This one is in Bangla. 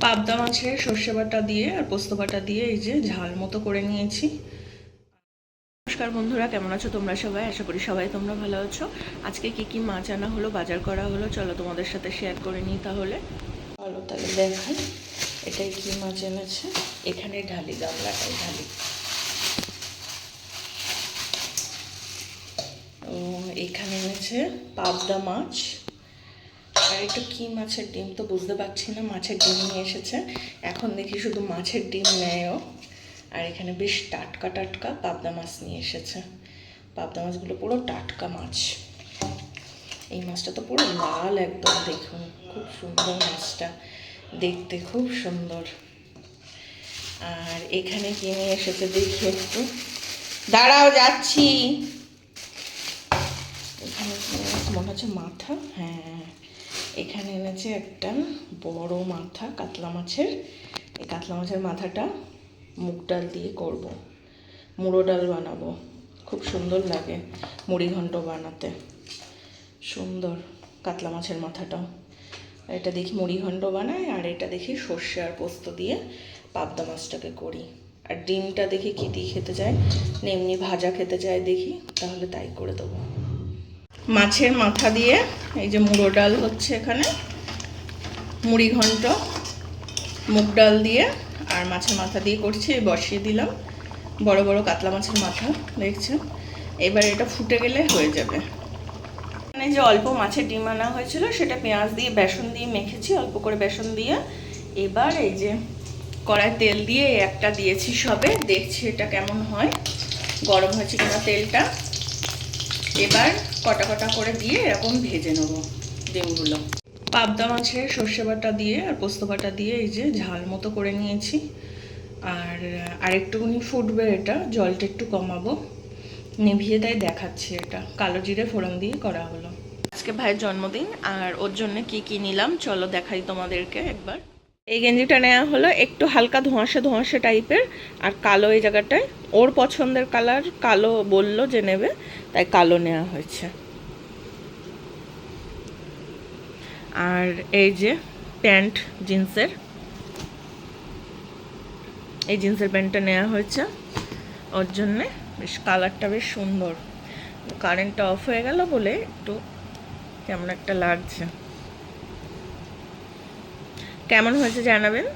পাবদা মাছের সর্ষে বাটা দিয়ে আর পোস্ত বাটা দিয়ে এই যে ঝাল মতো করে নিয়েছি। নমস্কার বন্ধুরা, কেমন আছো তোমরা সবাই? আশা করি সবাই তোমরা ভালো আছো। আজকে কি মাছ আনা হলো, বাজার করা হলো, চলো তোমাদের সাথে শেয়ার করে নিই। তাহলে চলো তাহলে দেখাই এটাই কি মাছ এনেছে। এখানে ঢালি, গামলাটাই ঢালি। ও এখানে এনেছে পাবদা মাছ আর এটা কি মাছের ডিম তো বুঝতে পারছি না। মাছের ডিম নিয়ে এসেছে, এখন দেখি শুধু মাছের ডিম নেয়ও। আর এখানে বেশ টাটকা টাটকা পাবদা মাছ নিয়ে এসেছে। পাবদা মাছগুলো পুরো টাটকা মাছ। এই মাছটা তো পুরো লাল একদম, দেখুন খুব সুন্দর মাছটা, দেখতে খুব সুন্দর। আর এখানে কি নিয়ে এসেছে দেখি একটু, দাঁড়াও যাচ্ছি। এখানে মনে হচ্ছে মাথা, হ্যাঁ এখানে এনেছে একটা বড় মাথা কাতলা মাছের। এই কাতলা মাছের মাথাটা মুগ ডাল দিয়ে করব, মুড়ো ডাল বানাবো, খুব সুন্দর লাগে মুড়ি ঘন্ট বানাতে, সুন্দর কাতলা মাছের মাথাটাও। এটা দেখি মুড়ি ঘন্ট বানায়, আর এটা দেখি সর্ষে আর পোস্ত দিয়ে পাবদা মাছটাকে করি। আর ডিমটা দেখি কী দিয়ে খেতে চায়, এমনি ভাজা খেতে চায় দেখি, তাহলে তাই করে দেবো। মাছের মাথা দিয়ে এই যে মুড়ো ডাল হচ্ছে, এখানে মুড়ি ঘন্ট মুগ ডাল দিয়ে আর মাছের মাথা দিয়ে করছি। বসিয়ে দিলাম বড় বড় কাতলা মাছের মাথা, দেখছেন। এবার এটা ফুটে গেলে হয়ে যাবে। এখানে যে অল্প মাছের ডিম আনা হয়েছিল সেটা পেঁয়াজ দিয়ে বেসন দিয়ে মেখেছি, অল্প করে বেসন দিয়ে। এবার এই যে কড়াই তেল দিয়ে একটা দিয়েছি সবে, দেখছি এটা কেমন হয়, গরম হয়েছে কিনা তেলটা। এবার কটা কটা করে দিয়ে এরকম ভেজে নেব ডিমগুলো। পাবদা মাছের সর্ষে বাটা দিয়ে আর পোস্ত বাটা দিয়ে এই যে ঝাল মতো করে নিয়েছি। আর আরেকটুকুনি ফুটবে, এটা জলটা একটু কমাবো, নিভিয়ে তাই দেখাচ্ছি। এটা কালো জিরে ফোড়ন দিয়ে করা হলো। আজকে ভাইয়ের জন্মদিন, আর ওর জন্য কি কি নিলাম চলো দেখাই তোমাদেরকে একবার। এই গেঞ্জিটা নেওয়া হলো একটু হালকা ধোঁয়াশে ধোঁয়াশে টাইপের, আর কালো এই জায়গাটায় ওর পছন্দের কালার, কালো বললো যে নেবে, তাই কালো নেওয়া হয়েছে। আর এই যে প্যান্ট জিন্সের, এই জিন্সের প্যান্টটা নেওয়া হয়েছে ওর জন্যে, বেশ কালারটা বেশ সুন্দর। কারেন্টটা অফ হয়ে গেল বলে একটু কেমন একটা লাগছে। কেমন হয়েছে জানাবেন।